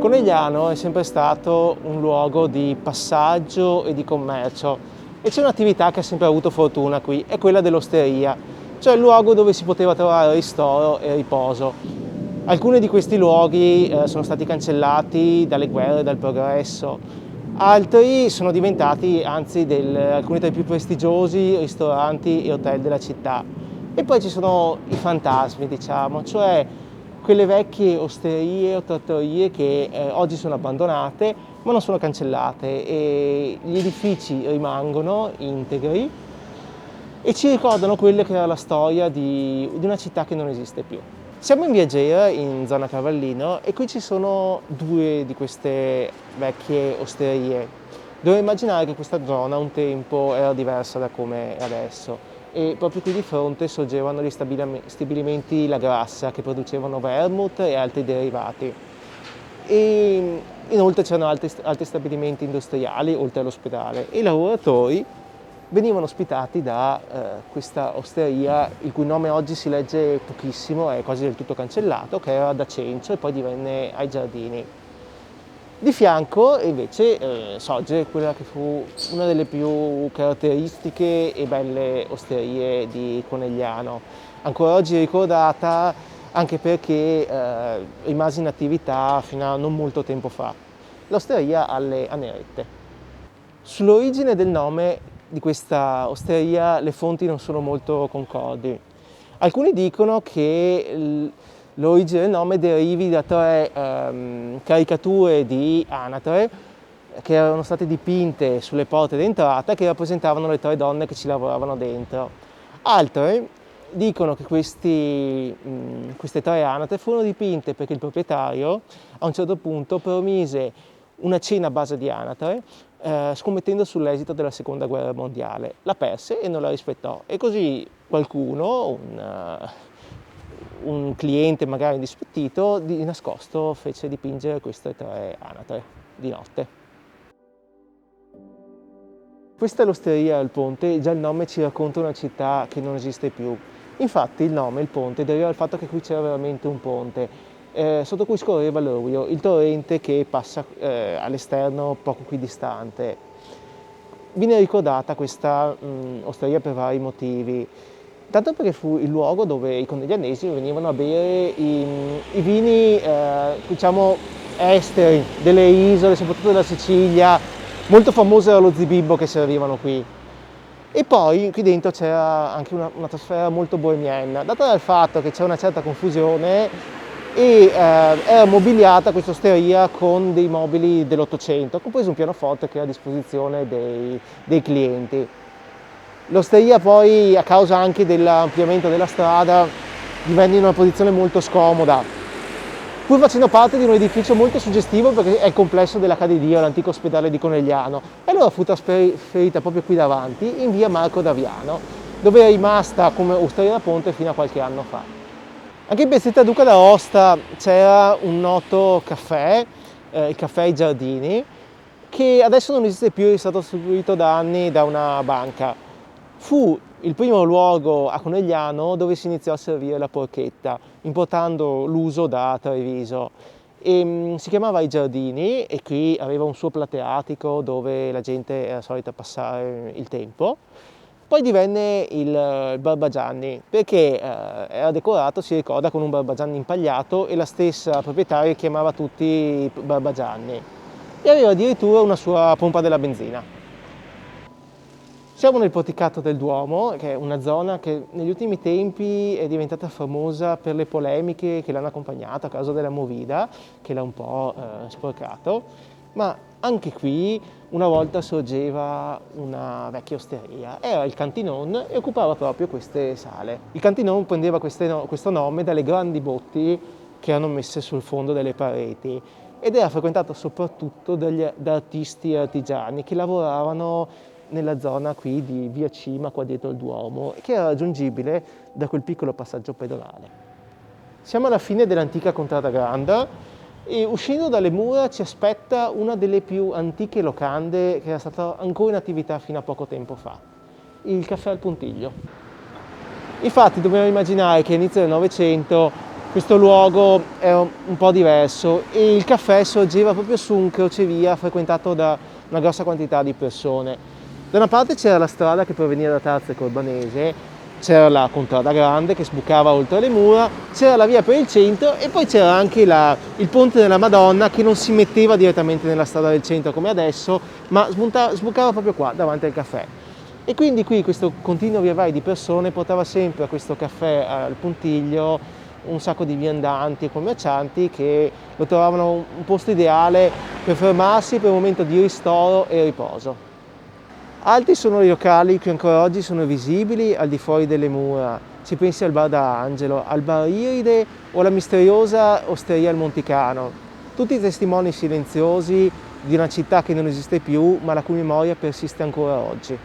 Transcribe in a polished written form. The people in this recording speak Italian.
Conegliano è sempre stato un luogo di passaggio e di commercio e c'è un'attività che ha sempre avuto fortuna qui, è quella dell'osteria, cioè il luogo dove si poteva trovare ristoro e riposo. Alcuni di questi luoghi sono stati cancellati dalle guerre, dal progresso, altri sono diventati anzi alcuni tra i più prestigiosi ristoranti e hotel della città. E poi ci sono i fantasmi, diciamo, cioè quelle vecchie osterie o trattorie che oggi sono abbandonate ma non sono cancellate e gli edifici rimangono integri e ci ricordano quella che era la storia di una città che non esiste più. Siamo in Viaggiera, in zona Cavallino, e qui ci sono due di queste vecchie osterie. Devo immaginare che questa zona un tempo era diversa da come è adesso e proprio qui di fronte sorgevano gli stabilimenti La Grassa che producevano vermouth e altri derivati. E inoltre c'erano altri stabilimenti industriali oltre all'ospedale e i lavoratori venivano ospitati da questa osteria, il cui nome oggi si legge pochissimo, è quasi del tutto cancellato, che era da Cencio e poi divenne Ai Giardini. Di fianco invece sorge quella che fu una delle più caratteristiche e belle osterie di Conegliano, ancora oggi ricordata anche perché rimase in attività fino a non molto tempo fa, l'Osteria alle Anerette. Sull'origine del nome di questa osteria le fonti non sono molto concordi. Alcuni dicono che l'origine del nome derivi da tre caricature di anatre che erano state dipinte sulle porte d'entrata che rappresentavano le tre donne che ci lavoravano dentro. Altre dicono che queste tre anatre furono dipinte perché il proprietario a un certo punto promise una cena a base di anatre scommettendo sull'esito della seconda guerra mondiale. La perse e non la rispettò e così qualcuno, un cliente magari indispettito, di nascosto fece dipingere queste tre anatre di notte. Questa è l'Osteria al Ponte, già il nome ci racconta una città che non esiste più. Infatti il nome, il ponte, deriva dal fatto che qui c'era veramente un ponte, sotto cui scorreva l'Orio, il torrente che passa all'esterno poco qui distante. Viene ricordata questa osteria per vari motivi, tanto perché fu il luogo dove i coneglianesi venivano a bere i vini, diciamo, esteri, delle isole, soprattutto della Sicilia. Molto famoso era lo Zibibbo che servivano qui. E poi qui dentro c'era anche un'atmosfera molto bohemiana, data dal fatto che c'è una certa confusione e era mobiliata questa osteria con dei mobili dell'Ottocento, compreso un pianoforte che era a disposizione dei clienti. L'osteria poi, a causa anche dell'ampliamento della strada, divenne in una posizione molto scomoda, pur facendo parte di un edificio molto suggestivo perché è il complesso dell'Accadia, l'antico ospedale di Conegliano, e allora fu trasferita proprio qui davanti, in via Marco d'Aviano, dove è rimasta come osteria da ponte fino a qualche anno fa. Anche in Piazzetta Duca d'Aosta c'era un noto caffè, il caffè Ai Giardini, che adesso non esiste più, è stato sostituito da anni da una banca. Fu il primo luogo a Conegliano dove si iniziò a servire la porchetta, importando l'uso da Treviso. Si chiamava Ai Giardini e qui aveva un suo plateatico dove la gente era solita passare il tempo. Poi divenne il Barbagianni perché era decorato, si ricorda, con un Barbagianni impagliato e la stessa proprietaria chiamava tutti Barbagianni e aveva addirittura una sua pompa della benzina. Siamo nel Porticato del Duomo, che è una zona che negli ultimi tempi è diventata famosa per le polemiche che l'hanno accompagnata a causa della Movida, che l'ha un po' sporcato, ma anche qui una volta sorgeva una vecchia osteria, era il Cantinon e occupava proprio queste sale. Il Cantinon prendeva questo nome dalle grandi botti che erano messe sul fondo delle pareti ed era frequentato soprattutto da artisti e artigiani che lavoravano nella zona qui di via Cima, qua dietro il Duomo, che era raggiungibile da quel piccolo passaggio pedonale. Siamo alla fine dell'antica Contrada Granda e uscendo dalle mura ci aspetta una delle più antiche locande che era stata ancora in attività fino a poco tempo fa, il Caffè al Puntiglio. Infatti dobbiamo immaginare che all'inizio del Novecento questo luogo è un po' diverso e il caffè sorgeva proprio su un crocevia frequentato da una grossa quantità di persone. Da una parte c'era la strada che proveniva da Tarza e Corbanese, c'era la contrada grande che sbucava oltre le mura, c'era la via per il centro e poi c'era anche il ponte della Madonna che non si metteva direttamente nella strada del centro come adesso, ma sbucava proprio qua davanti al caffè. E quindi qui questo continuo via vai di persone portava sempre a questo caffè al Puntiglio un sacco di viandanti e commercianti che lo trovavano un posto ideale per fermarsi per un momento di ristoro e riposo. Altri sono i locali che ancora oggi sono visibili al di fuori delle mura. Si pensi al bar da Angelo, al bar Iride o alla misteriosa osteria al Monticano. Tutti testimoni silenziosi di una città che non esiste più ma la cui memoria persiste ancora oggi.